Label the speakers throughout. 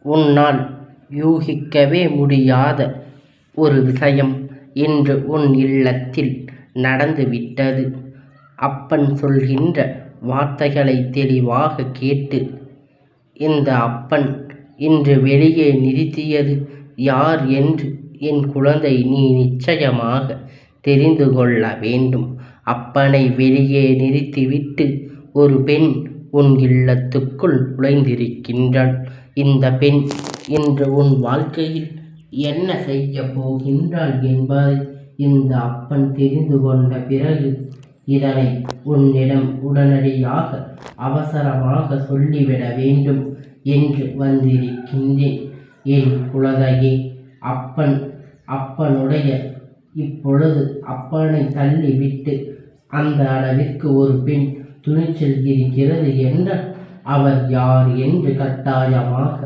Speaker 1: உன்னால் யூகிக்கவே முடியாத ஒரு விஷயம் இன்று உன் இல்லத்தில் நடந்துவிட்டது. அப்பன் சொல்கின்ற வார்த்தைகளை தெளிவாக கேட்டு இந்த அப்பன் இன்று வெளியே நிறுத்தியது யார் என்று என் குழந்தை நீ நிச்சயமாக தெரிந்து கொள்ள வேண்டும். அப்பனை வெளியே நிறுத்திவிட்டு ஒரு பெண் உன் இல்லத்துக்குள் நுழைந்திருக்கின்றாள். இந்த பெண் இன்று உன் வாழ்க்கையில் என்ன செய்ய போகின்றாள் என்பதை இந்த அப்பன் தெரிந்து கொண்ட பிறகு இதனை உன்னிடம் உடனடியாக அவசரமாக சொல்லிவிட வேண்டும் என்று வந்திருக்கின்றேன். என் குழந்தையே, அப்பனுடைய இப்பொழுது அப்பனை தள்ளிவிட்டு அந்த அளவிற்கு ஒரு பெண் துணிச்சல் இருக்கிறது என்றால் அவர் யார் என்று கட்டாயமாக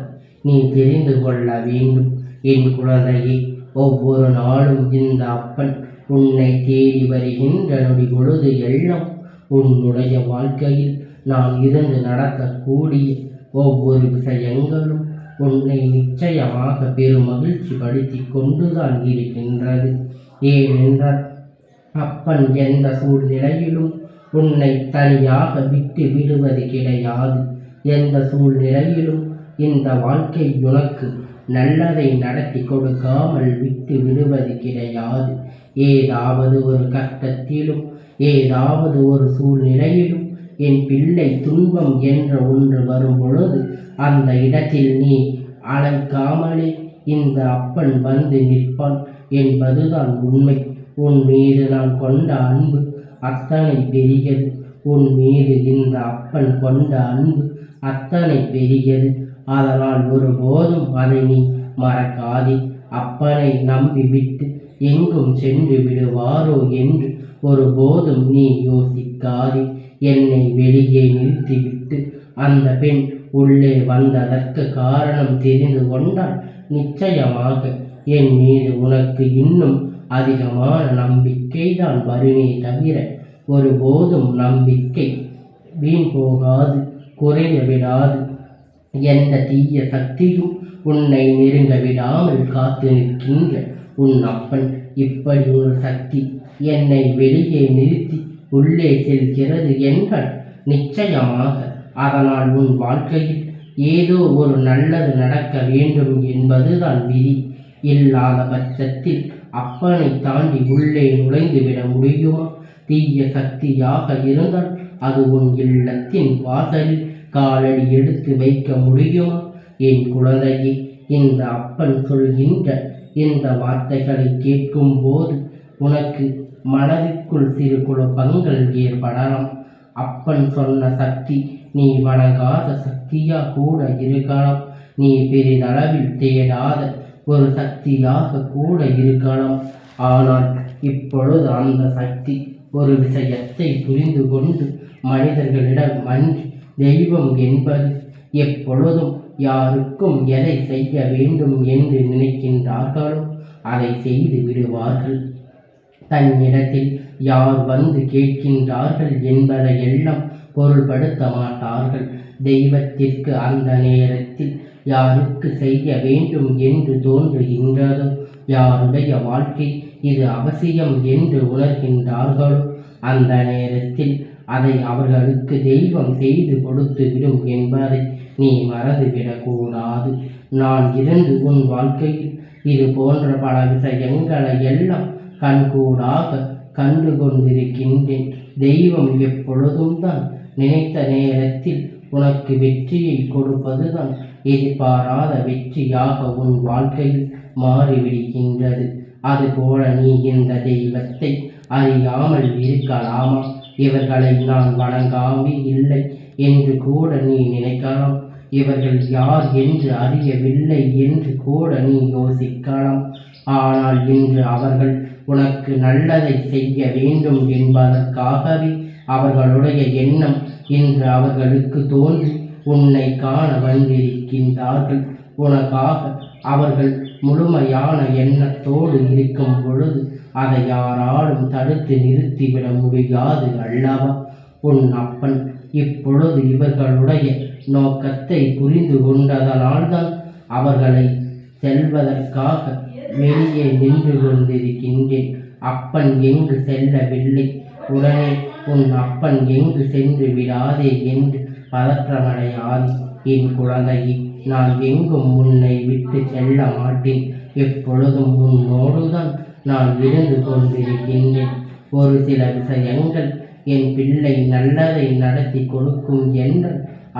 Speaker 1: நீ தெரிந்து கொள்ள வேண்டும். என் குழந்தையே, ஒவ்வொரு நாளும் இந்த அப்பன் உன்னை தேடி வருகின்ற நொடி பொழுது எல்லாம் உன்னுடைய வாழ்க்கையில் நான் இருந்து நடக்கக்கூடிய ஒவ்வொரு விஷயங்களும் உன்னை நிச்சயமாக பெரும் மகிழ்ச்சி படுத்தி கொண்டுதான் இருக்கின்றது. ஏனென்றால் அப்பன் எந்த சூழ்நிலையிலும் உன்னை தனியாக விட்டு விடுவது கிடையாது. எந்த சூழ்நிலையிலும் இந்த வாழ்க்கை உனக்கு நல்லதை நடத்தி கொடுக்காமல் விட்டு விடுவது கிடையாது. ஏதாவது ஒரு கஷ்டத்திலும் ஏதாவது ஒரு சூழ்நிலையிலும் என் பிள்ளை துன்பம் என்ற ஒன்று வரும் பொழுது அந்த இடத்தில் நீ அழைக்காமலே இந்த அப்பன் வந்து நிற்பான் என்பதுதான் உண்மை. உன் மீது நான் கொண்ட அன்பு அத்தனை பெரியது. உன் மீது இந்த அப்பன் கொண்ட அன்பு அத்தனை பெரியது. அதனால் ஒருபோதும் அதை நீ மறக்காதே. அப்பனை நம்பிவிட்டு எங்கும் சென்று விடுவாரோ என்று ஒருபோதும் நீ யோசிக்காதே. என்னை வெளியே நிறுத்திவிட்டு அந்த பெண் உள்ளே வந்ததற்கு காரணம் தெரிந்து கொண்டால் நிச்சயமாக என் மீது உனக்கு இன்னும் அதிகமான நம்பிக்கை தான் வருமே தவிர ஒருபோதும் நம்பிக்கை வீண் போகாது, குறைய விடாது. எந்த தீய சக்தியும் உன்னை நெருங்க விடாமல் காத்து நிற்கின்ற உன் அப்பன் இப்படி ஒரு சக்தி என்னை வெளியே நிறுத்தி உள்ளே செல்கிறது என்றால் நிச்சயமாக அதனால் உன் வாழ்க்கையில் ஏதோ ஒரு நல்லது நடக்க வேண்டும் என்பதுதான் விதி. இல்லாத பட்சத்தில் அப்பனை தாண்டி உள்ளே நுழைந்துவிட முடியுமா? தீய சக்தியாக இருந்தால் அது உன் இல்லத்தின் வாசலில் காலடி எடுத்து வைக்க முடியுமா? என் குழந்தையே, இந்த அப்பன் சொல்கின்ற இந்த வார்த்தைகளை கேட்கும் போது உனக்கு மனதிற்குள் சிறு குழப்பங்கள் ஏற்படலாம். அப்பன் சொன்ன சக்தி நீ வணங்காத சக்தியா கூட இருக்கலாம். நீ பெரிதளவில் தேடாத ஒரு சக்தியாக கூட இருக்கலாம். ஆனால் இப்பொழுது அந்த சக்தி ஒரு விஷயத்தை புரிந்து கொண்டு மனிதர்களிடம் அன்றி தெய்வம் என்பது எப்பொழுதும் யாருக்கும் எதை செய்ய வேண்டும் என்று நினைக்கின்றார்களோ அதை செய்து விடுவார்கள். தன்னிடத்தில் யார் வந்து கேட்கின்றார்கள் என்பதை எல்லாம் பொருள்படுத்த மாட்டார்கள். தெய்வத்திற்கு அந்த நேரத்தில் யாருக்கு செய்ய வேண்டும் என்று தோன்றுகின்றதோ, யாருடைய வாழ்க்கை இது அவசியம் என்று உணர்கின்றார்களோ அந்த நேரத்தில் அதை அவர்களுக்கு தெய்வம் செய்து கொடுத்து விடும் என்பதை நீ மறந்துவிடக்கூடாது. நான் இருந்து உன் வாழ்க்கையில் இது போன்ற பல விஷயங்களை எல்லாம் கண்கூடாக கண்டு கொண்டிருக்கின்றேன். தெய்வம் எப்பொழுதும் தான் நினைத்த நேரத்தில் உனக்கு வெற்றியை கொடுப்பதுதான் எதிர்பாராத வெற்றியாக உன் வாழ்க்கையில் மாறிவிடுகின்றது. அதுபோல நீ இந்த தெய்வத்தை அறியாமல் இருக்கலாமா? இவர்களை நான் வணங்காமே இல்லை என்று கூட நீ நினைக்கலாம். இவர்கள் யார் என்று அறியவில்லை என்று கூட நீ யோசிக்கலாம். ஆனால் இன்று அவர்கள் உனக்கு நல்லதை செய்ய வேண்டும் என்பதற்காகவே அவர்களுடைய எண்ணம் இன்று அவர்களுக்கு தோன்றி உன்னை காண வந்திருக்கின்றார்கள். உனக்காக அவர்கள் முழுமையான எண்ணத்தோடு இருக்கும் பொழுது அதை யாராலும் தடுத்து நிறுத்திவிட முடியாது அல்லவா? உன் அப்பன் இப்பொழுது இவர்களுடைய நோக்கத்தை புரிந்து கொண்டதனால்தான் அவர்களை செல்வதற்காக வெளியே நின்று கொண்டிருக்கின்றேன். அப்பன் எங்கு செல்லவில்லை, உடனே உன் அப்பன் எங்கு சென்று விடாதே என்று பதற்றமடையாதே. என் குழந்தையே, நான் எங்கும் உன்னை விட்டு செல்ல மாட்டேன். எப்பொழுதும் உன்னோடுதான் நான் இருந்து கொண்டிருக்கின்றேன். ஒரு சில விஷயங்கள் என் பிள்ளை நல்லதை நடத்தி கொடுக்கும் என்று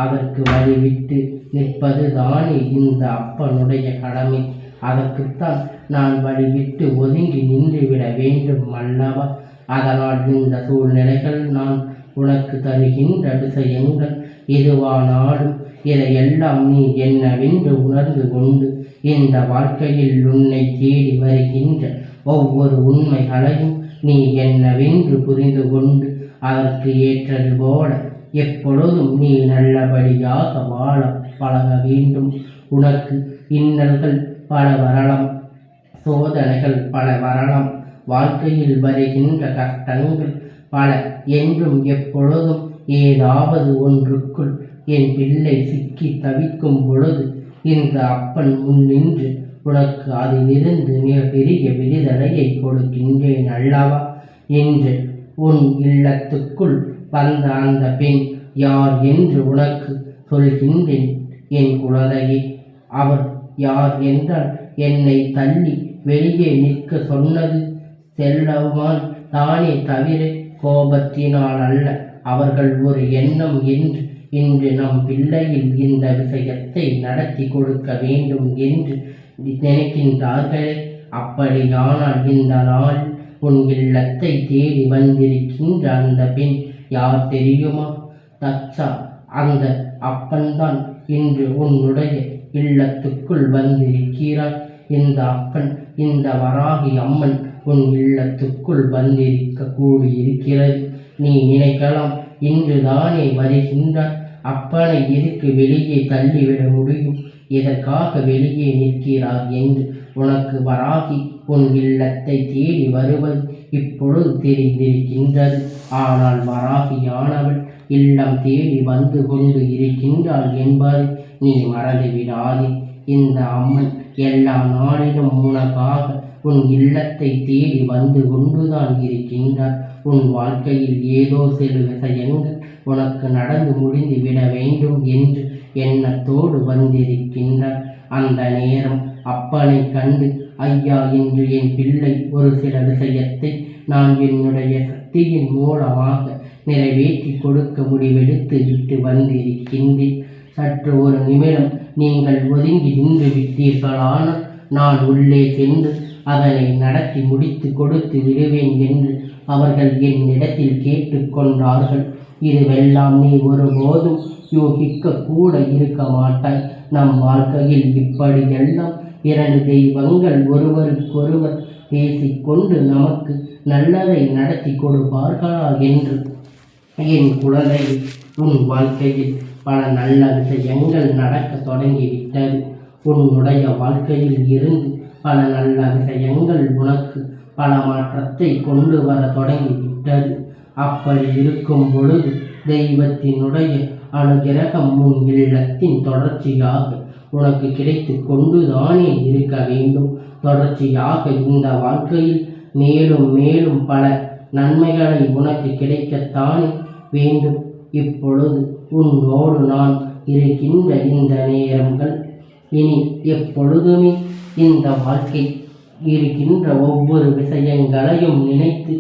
Speaker 1: அதற்கு வழிவிட்டு நிற்பது தானே இந்த அப்பனுடைய கடமை. அதற்குத்தான் நான் வழிவிட்டு ஒதுங்கி நின்றுவிட வேண்டும் அல்லவா? அதனால் இந்த சூழ்நிலைகள் நான் உனக்கு தருகின்ற விஷயங்கள் எதுவானாலும் இதையெல்லாம் நீ என்னவென்று உணர்ந்து கொண்டு இந்த வாழ்க்கையில் உன்னை தேடி வருகின்ற ஒவ்வொரு உண்மைகளையும் நீ என்னவென்று புரிந்து கொண்டு அதற்கு ஏற்றது போல எப்பொழுதும் நீ நல்லபடியாக வாழ பழக வேண்டும். உனக்கு இன்னல்கள் பல வரலாம், சோதனைகள் பல வரலாம், வாழ்க்கையில் வருகின்ற கஷ்டங்கள் பல என்றும் எப்பொழுதும் ஏதாவது ஒன்றுக்குள் என் பிள்ளை சிக்கி தவிக்கும் பொழுது இந்த அப்பன் முன்னின்று உனக்கு அதிலிருந்து மிக பெரிய விடுதலையை கொடுக்கின்றேன் அல்லவா? என்று உன் இல்லத்துக்குள் வந்த அந்த பெண் யார் என்று உனக்கு சொல்கின்றேன் என் குழந்தையே. அவர் யார் என்றால், என்னை தள்ளி வெளியே நிற்க சொன்னது செல்லவான் தானே தவிர கோபத்தினால் அல்ல. அவர்கள் ஒரு எண்ணம் என்று இன்று நம் பிள்ளையில் இந்த விஷயத்தை நடத்தி கொடுக்க வேண்டும் என்று நினைக்கின்றார்களே. அப்படியானால் இந்த நாள் உன் இல்லத்தை தேடி வந்திருக்கின்ற அந்த பெண் யார் தெரியுமா? தச்சா, அந்த அப்பன்தான் இன்று உன்னுடைய இல்லத்துக்குள் வந்திருக்கிறார். இந்த அப்பன், இந்த வராகி அம்மன் உன் இல்லத்துக்குள் வந்திருக்க கூடியிருக்கிறது. நீ நினைக்கலாம், இன்று தானே வருகின்றார், அப்பனை எதுக்கு வெளியே தள்ளிவிட முடியும், எதற்காக வெளியே நிற்கிறார் என்று. உனக்கு வராகி உன் இல்லத்தை தேடி வருவது இப்பொழுது தெரிந்திருக்கின்றது. ஆனால் வராகியானவள் இல்லம் தேடி வந்து கொண்டு இருக்கின்றாள் என்பதை நீ மறந்துவிடாதே. இந்த அம்மன் எல்லா நாளிலும் உனக்காக உன் இல்லத்தை தேடி வந்து கொண்டுதான் இருக்கின்றார். உன் வாழ்க்கையில் ஏதோ சில விஷயங்கள் உனக்கு நடந்து முடிந்து விட வேண்டும் என்று எண்ணத்தோடு வந்திருக்கின்றார். அந்த நேரம் அப்பனை கண்டு, ஐயா, இன்று என் பிள்ளை ஒரு சில விஷயத்தை நான் என்னுடைய சக்தியின் மூலமாக நிறைவேற்றி கொடுக்க முடிவெடுத்து விட்டு வந்திருக்கின்றேன். சற்று ஒரு நிமிடம் நீங்கள் ஒதுங்கி நின்று விட்டீர்களான நான் உள்ளே சென்று அதனை நடத்தி முடித்து கொடுத்து விடுவேன் என்று அவர்கள் என்னிடத்தில் கேட்டுக்கொண்டார்கள். இதுவெல்லாம் நீ ஒருபோதும் யூகிக்க கூட இருக்க மாட்டாய். நம் வாழ்க்கையில் இப்படியெல்லாம் இரண்டு தெய்வங்கள் ஒருவருக்கொருவர் பேசிக்கொண்டு நமக்கு நல்லதை நடத்தி கொடுப்பார்களா என்று. என் குழந்தை, உன் வாழ்க்கையில் பல நல்ல விஷயங்கள் நடக்க தொடங்கிவிட்டது. உன்னுடைய வாழ்க்கையில் இருந்து பல நல்ல விஷயங்கள் உனக்கு பல மாற்றத்தை கொண்டு வர தொடங்கிவிட்டது. அப்படி இருக்கும் பொழுது தெய்வத்தினுடைய அனுகிரகம் உன் இல்லத்தின் தொடர்ச்சியாக உனக்கு கிடைத்து கொண்டுதானே இருக்க வேண்டும். தொடர்ச்சியாக இந்த வாழ்க்கையில் மேலும் மேலும் பல நன்மைகளை உனக்கு கிடைக்கத்தானே வேண்டும். இப்பொழுது உன்னோடு நான் இருக்கின்ற இந்த நேரங்கள் இனி எப்பொழுதுமே இந்த வாழ்க்கை இருக்கின்ற ஒவ்வொரு விஷயங்களையும் நினைத்து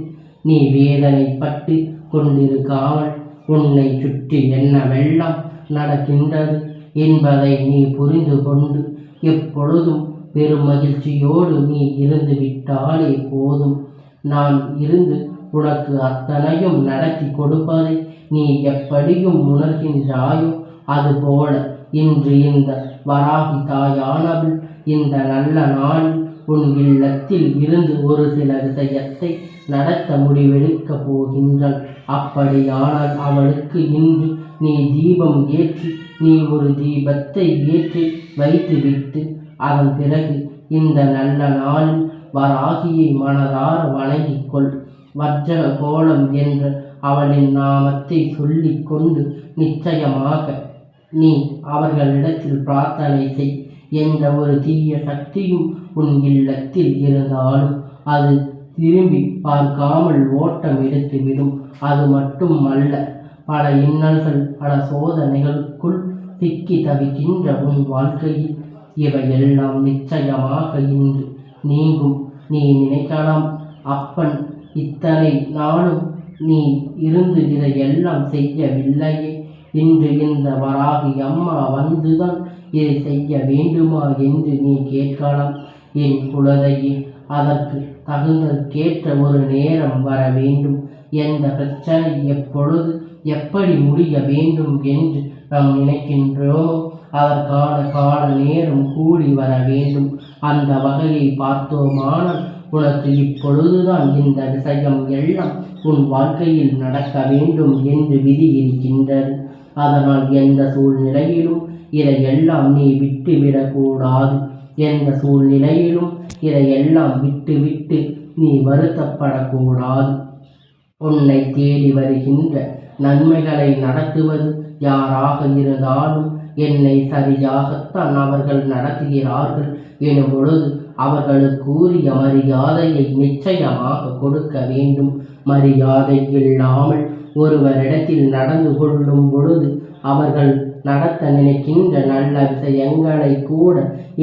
Speaker 1: நீ வேதனைப்பட்டு கொண்டிருக்காமல் உன்னை சுற்றி என்னவெல்லாம் நடக்கின்றது என்பதை நீ புரிந்து கொண்டு எப்பொழுதும் பெரும் மகிழ்ச்சியோடு நீ இருந்து விட்டாலே போதும். நான் இருந்து உனக்கு அத்தனையும் நடத்தி கொடுப்பதை நீ எப்படியும் உணர்கின்றாயோ, அதுபோல இன்று இந்த வராகி தாயானவள் இந்த நல்ல நாளில் உன் இல்லத்தில் இருந்து ஒரு சில விஷயத்தை நடத்த முடிவெடுக்கப் போகின்றாள். அப்படியானால் அவளுக்கு இன்று நீ தீபம் ஏற்றி, நீ ஒரு தீபத்தை ஏற்றி வைத்துவிட்டு அதன் பிறகு இந்த நல்ல நாளில் வராகியை மனதார வணங்கிக்கொள். வஜ்ர கோலம் என்ற அவளின் நாமத்தை சொல்லிக்கொண்டு நிச்சயமாக நீ அவர்களிடத்தில் பிரார்த்தனை செய். எந்த ஒரு தீய சக்தியும் உன் இல்லத்தில் இருந்தாலும் அது திரும்பி பார்க்காமல் ஓட்டம் எடுத்துவிடும். அது மட்டும் அல்ல, பல இன்னல்கள் பல சோதனைகளுக்குள் சிக்கி தவிக்கின்ற உன் வாழ்க்கையில் இவையெல்லாம் நிச்சயமாக இன்று நீங்கும். நீ நினைக்கலாம், அப்பன் இத்தனை நாளும் நீ இருந்து இதையெல்லாம் செய்யவில்லையே, இன்று இந்த வராகி அம்மா வந்துதான் இதை செய்ய வேண்டுமா என்று நீ கேட்கலாம். என் குழந்தையே, அதற்கு தகுந்தற்கேற்ற ஒரு நேரம் வர வேண்டும். எந்த பிரச்சனை எப்பொழுது எப்படி முடிய வேண்டும் என்று நாம் நினைக்கின்றோமோ அதற்கான கால நேரம் கூடி வர வேண்டும். அந்த வகையை பார்த்தோமானால் உனக்கு இப்பொழுதுதான் இந்த விஷயம் எல்லாம் உன் வாழ்க்கையில் நடக்க வேண்டும் என்று விதி இருக்கின்றது. அதனால் எந்த சூழ்நிலையிலும் இதையெல்லாம் நீ விட்டுவிடக்கூடாது. எந்த சூழ்நிலையிலும் இதையெல்லாம் விட்டு நீ வருத்தப்படக்கூடாது. உன்னை தேடி வருகின்ற நன்மைகளை நடத்துவது யாராக இருந்தாலும் என்னை சரியாகத்தான் அவர்கள் நடத்துகிறார்கள் எனும் பொழுது அவர்களுக்குரிய மரியாதையை நிச்சயமாக கொடுக்க வேண்டும். மரியாதை இல்லாமல் ஒருவரிடத்தில் நடந்து கொள்ளும் பொழுது அவர்கள் நடத்த நினைக்கின்ற நல்ல விஷயங்களை கூட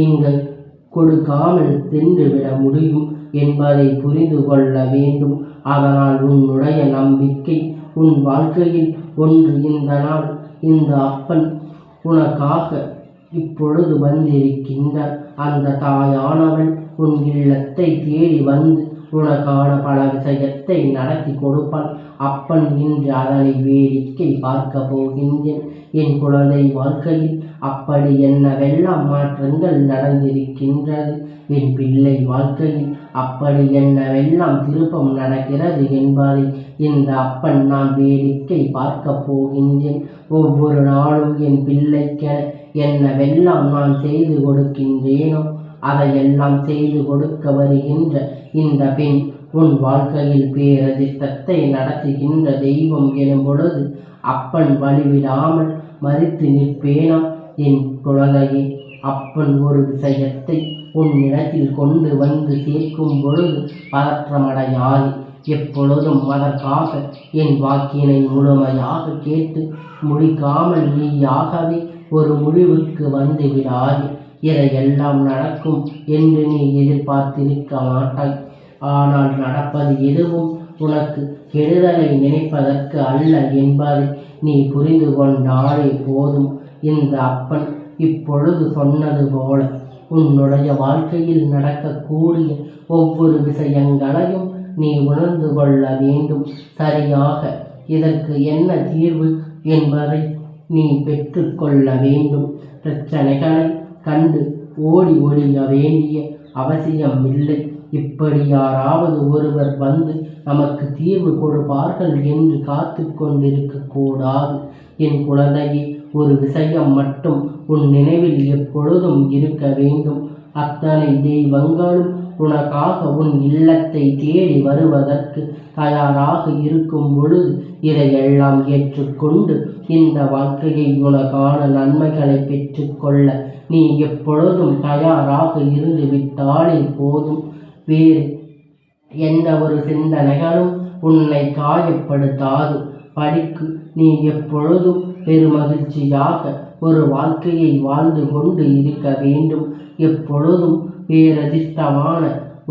Speaker 1: இங்கு கொடுக்காமல் தின்றுவிட முடியும் என்பதை புரிந்து கொள்ள வேண்டும். அதனால் உன்னுடைய நம்பிக்கை உன் வாழ்க்கையில் ஒன்று இந்த நாள் இந்த அப்பன் உனக்காக இப்பொழுது வந்திருக்கின்றார். அந்த தாயானவள் உன் இல்லத்தை தேடி வந்து உனக்கான பல விஷயத்தை நடத்தி கொடுப்பாள். அப்பன் இன்று அதனை வேடிக்கை பார்க்க போகின்றேன். என் குழந்தை வாழ்க்கையில் அப்படி என்னவெல்லாம் மாற்றங்கள் நடந்திருக்கின்றது, என் பிள்ளை வாழ்க்கையில் அப்படி என்னவெல்லாம் திருப்பம் நடக்கிறது என்பதை இந்த அப்பன் நான் வேடிக்கை பார்க்க போகின்றேன். ஒவ்வொரு நாளும் என் பிள்ளைக்கென என்னவெல்லாம் நான் செய்து கொடுக்கின்றேனோ அதையெல்லாம் செய்து கொடுக்க வருகின்ற இந்த பெண் உன் வாழ்க்கையில் பேரதிர்ஷ்டத்தை நடத்துகின்ற தெய்வம் எனும் பொழுது அப்பன் வழிவிடாமல் மறித்து நிற்பேனா? என் குழந்தையே, அப்பன் ஒரு விஷயத்தை உன்னிடத்தில் கொண்டு வந்து சேர்க்கும் பொழுது பதற்றமடையாது. எப்பொழுதும் அதற்காக என் வாக்கினை முழுமையாக கேட்டு முடிக்காமல் நீயாகவே ஒரு முடிவுக்கு வந்து விடாது. இதையெல்லாம் நடக்கும் என்று நீ எதிர்பார்த்திருக்க மாட்டாய். ஆனால் நடப்பது எதுவும் உனக்கு கெடுதலை நினைப்பதற்கு அல்ல என்பதை நீ புரிந்து கொண்டாலே போதும். இந்த அப்பன் இப்பொழுது சொன்னது போல உன்னுடைய வாழ்க்கையில் நடக்கக்கூடிய ஒவ்வொரு விஷயங்களையும் நீ உணர்ந்து கொள்ள வேண்டும். சரியாக இதற்கு என்ன தீர்வு என்பதை நீ பெற்றுக்கொள்ள வேண்டும். பிரச்சனைகளை கண்டு ஓடி ஒழிய வேண்டிய அவசியம் இல்லை. இப்படி யாராவது ஒருவர் வந்து நமக்கு தீர்வு கொடுப்பார்கள் என்று காத்து கொண்டிருக்க கூடாது. என் குழந்தையே, ஒரு விஷயம் மட்டும் உன் நினைவில் எப்பொழுதும் இருக்க வேண்டும். அத்தனை தெய்வங்களும் உனக்காக உன் இல்லத்தை தேடி வருவதற்கு தயாராக இருக்கும் பொழுது இதையெல்லாம் ஏற்றுக்கொண்டு இந்த வாழ்க்கையை உனக்கான நன்மைகளை பெற்றுக்கொள்ள நீ எப்பொழுதும் தயாராக இருந்து விட்டாலே போதும். வேறு எந்த ஒரு சிந்தனைகளும் உன்னை காயப்படுத்தாது. படிக்கு நீ எப்பொழுதும் பெருமகிழ்ச்சியாக ஒரு வாழ்க்கையை வாழ்ந்து கொண்டு இருக்க வேண்டும். எப்பொழுதும் பேரதிர்ஷ்டமான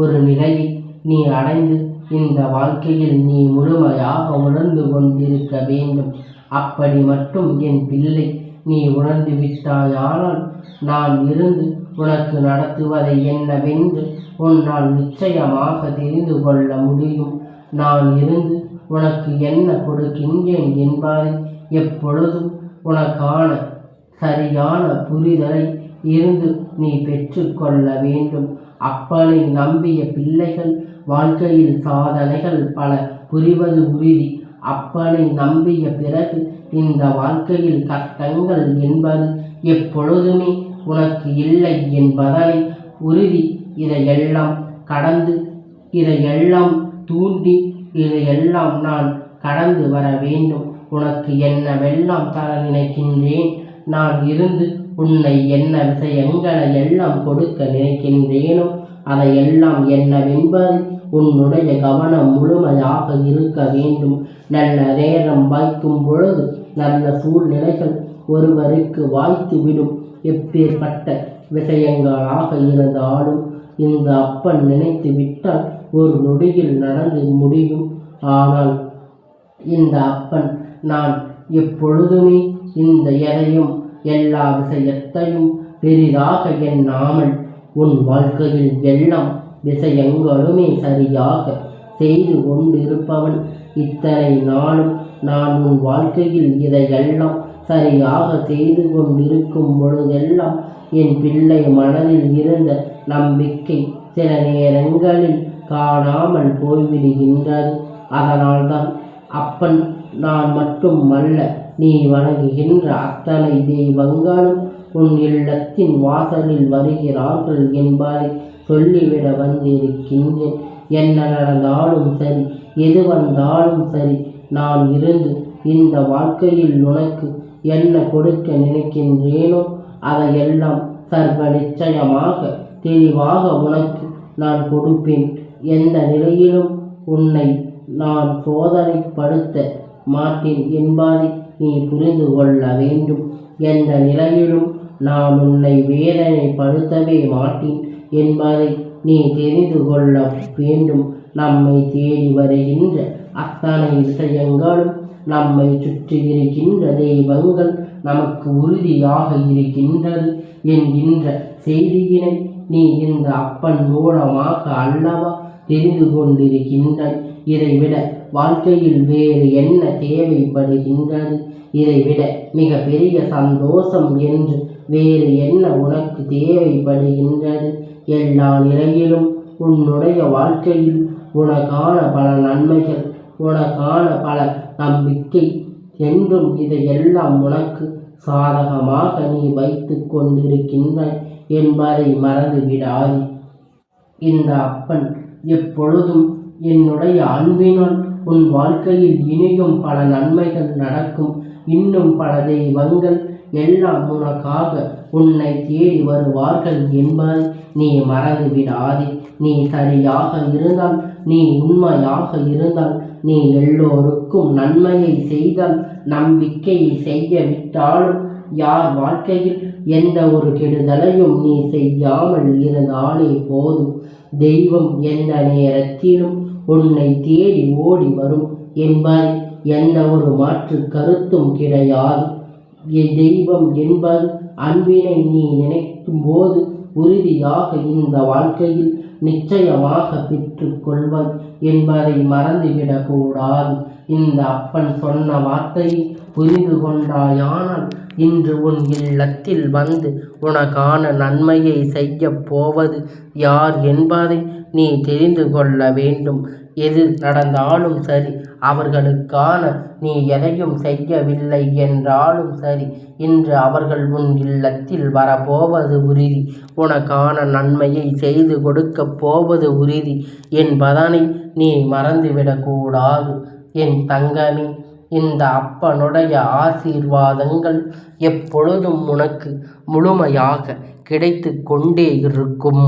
Speaker 1: ஒரு நிலையை நீ அடைந்து இந்த வாழ்க்கையில் நீ முழுமையாக உணர்ந்து கொண்டிருக்க வேண்டும். அப்படி மட்டும் என் பிள்ளை நீ உணர்ந்து விட்டாயானால் நான் இருந்து உனக்கு நடத்துவதை என்னவென்று உன்னால் நிச்சயமாக தெரிந்து கொள்ள முடியும். நான் இருந்து உனக்கு என்ன கொடுக்கின்றேன் என்பதை எப்பொழுதும் உனக்கான சரியான புரிதலை இருந்து நீ பெற்றுக்கொள்ள வேண்டும். அப்பனை நம்பிய பிள்ளைகள் வாழ்க்கையில் சாதனைகள் பல புரிவது உறுதி. அப்பனை நம்பிய பிறகு இந்த வாழ்க்கையில் கஷ்டங்கள் என்பது எப்பொழுதுமே உனக்கு இல்லை என்பதனை உறுதி. இதையெல்லாம் கடந்து இதையெல்லாம் தூண்டி இதையெல்லாம் நான் கடந்து வர வேண்டும். உனக்கு என்னவெல்லாம் தர நினைக்கின்றேன் நான் இருந்து உன்னை என்ன விஷயங்களை எல்லாம் கொடுக்க நினைக்கின்றேனோ அதையெல்லாம் என்னவென்பதை உன்னுடைய கவனம் முழுமையாக இருக்க வேண்டும். நல்ல நேரம் வாய்க்கும் பொழுது நல்ல சூழ்நிலைகள் ஒருவருக்கு வாய்த்துவிடும். எப்பேற்பட்ட விஷயங்களாக இருந்தாலும் இந்த அப்பன் நினைத்து விட்டால் ஒரு நொடியில் நடந்து முடியும். ஆனால் இந்த அப்பன் நான் எப்பொழுதுமே இந்த எதையும் எல்லா விஷயத்தையும் பெரிதாக எண்ணாமல் உன் வாழ்க்கையில் எல்லாம் விஷயங்களுமே சரியாக செய்து கொண்டிருப்பவன். இத்தனை நாளும் நான் உன் வாழ்க்கையில் இதையெல்லாம் சரியாக செய்து கொண்டிருக்கும் பொழுதெல்லாம் என் பிள்ளை மனதில் இருந்த நம்பிக்கை சில நேரங்களில் காணாமல் போய்விடுகின்றது. அதனால்தான் அப்பன் நான் மட்டும் அல்ல, நீ வணங்குகின்ற அத்தனை தெய்வங்களும் உன் இல்லத்தின் வாசலில் வருகிறார்கள் என்பதை சொல்லிவிட வந்திருக்கின்றேன். என்ன நடந்தாலும் சரி, எது வந்தாலும் சரி, நான் இருந்து இந்த வாழ்க்கையில் உனக்கு என்ன கொடுக்க நினைக்கின்றேனோ அதையெல்லாம் சர்வ நிச்சயமாக தெளிவாக உனக்கு நான் கொடுப்பேன். எந்த நிலையிலும் உன்னை நான் சோதனைப்படுத்த மாட்டேன் என்பதை நீ புரிந்து கொள்ள வேண்டும். எந்த நிலையிலும் நான் உன்னை வேதனைப்படுத்தவே மாட்டேன் என்பதை நீ தெரிந்து கொள்ள வேண்டும். நம்மை தேடி வருகின்ற அத்தனை விஷயங்களும், நம்மை சுற்றி இருக்கின்ற தெய்வங்கள் நமக்கு உறுதியாக இருக்கின்றது என்கின்ற செய்தியினை நீ இந்த அப்பன் மூலமாக அல்லவா தெரிந்து கொண்டிருக்கின்றாய். இதைவிட வாழ்க்கையில் வேறு என்ன தேவைப்படுகின்றது? இதைவிட மிக பெரிய சந்தோஷம் என்று வேறு என்ன உனக்கு தேவைப்படுகின்றது? எல்லா நிலையிலும் உன்னுடைய வாழ்க்கையில் உனக்கான பல நன்மைகள், உனக்கான பல நம்பிக்கை என்றும் இதையெல்லாம் உனக்கு சாதகமாக நீ வைத்து கொண்டிருக்கின்றாய் என்பதை மறந்து விடாதே. இந்த அப்பன் எப்பொழுதும் என்னுடைய அன்பினால் உன் வாழ்க்கையில் இனியும் பல நன்மைகள் நடக்கும், இன்னும் பல தெய்வங்கள் எல்லாம் உனக்காக உன்னை தேடி வருவார்கள் என்பதை நீ மறந்து விடாதே. நீ சரியாக இருந்தால், நீ உண்மையாக இருந்தால், நீ எல்லோருக்கும் நன்மையை செய்தால், நம்பிக்கையை செய்ய விட்டாலும், யார் வாழ்க்கையில் எந்த ஒரு கெடுதலையும் நீ செய்யாமல் இருந்தாலே போதும், தெய்வம் எந்த நேரத்திலும் உன்னை தேடி ஓடி வரும் என்பதை எந்த ஒரு மாற்று கருத்தும் கிடையாது. தெய்வம் என்பது அன்பினை நீ நினைக்கும் போது உறுதியாக இந்த வாழ்க்கையில் நிச்சயமாக பெற்று கொள்வாய் என்பதை மறந்துவிடக்கூடாது. இந்த அப்பன் சொன்ன வார்த்தையை புரிந்து கொண்டாயானால் இன்று உன் இல்லத்தில் வந்து உனக்கான நன்மையை செய்ய போவது யார் என்பதை நீ தெரிந்து கொள்ள வேண்டும். எது நடந்தாலும் சரி, அவர்களுக்கான நீ எதையும் செய்யவில்லை என்றாலும் சரி, இன்று அவர்கள் உன் இல்லத்தில் வரப்போவது உறுதி, உனக்கான நன்மையை செய்து கொடுக்கப் போவது உறுதி என்பதனை நீ மறந்துவிடக்கூடாது. என் தங்கமே, இந்த அப்பனுடைய ஆசீர்வாதங்கள் எப்பொழுதும் உனக்கு முழுமையாக கிடைத்து கொண்டே இருக்கும்.